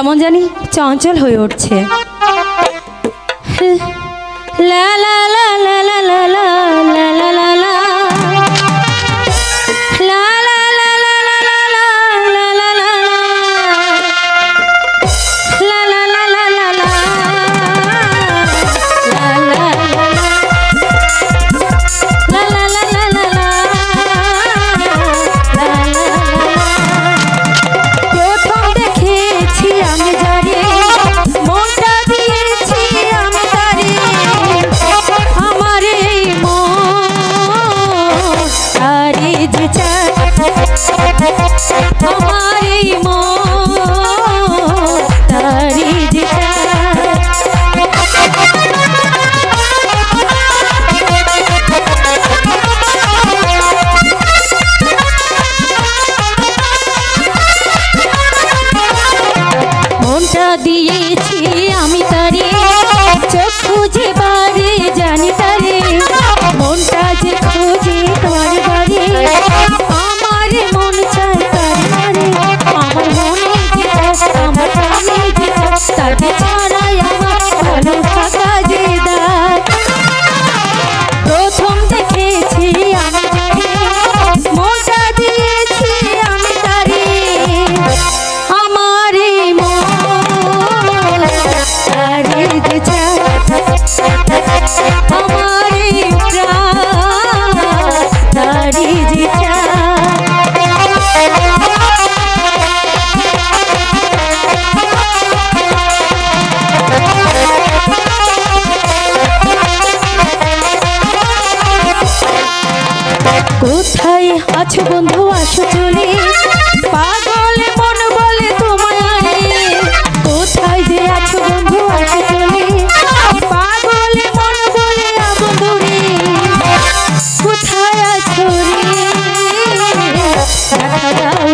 কেমন জানি চঞ্চল হয়ে উঠছে। লা লা লা লা লা লা লা লা লা লা লা দিয়েছি আমি তারে চোখ খুঁজে বারে জানি তারে মনটা যে খুঁজে তোমার বারে আমার মন চায় তারে আমার মনে যে আমার প্রাণে যে তাকে ছাড়াই আমার ভালো থাকা যে দায় প্রথম দেখেছি আমি তারে মনটা দিয়েছি আমি তারে আমার কোথায় আছো বন্ধু আসো চলে পাগলে মন বলে তোমায় কোথায় যে আছো বন্ধু আসো চলে পাগলে মন বলে বন্ধুরে কোথায় আছো রে দেখা দাও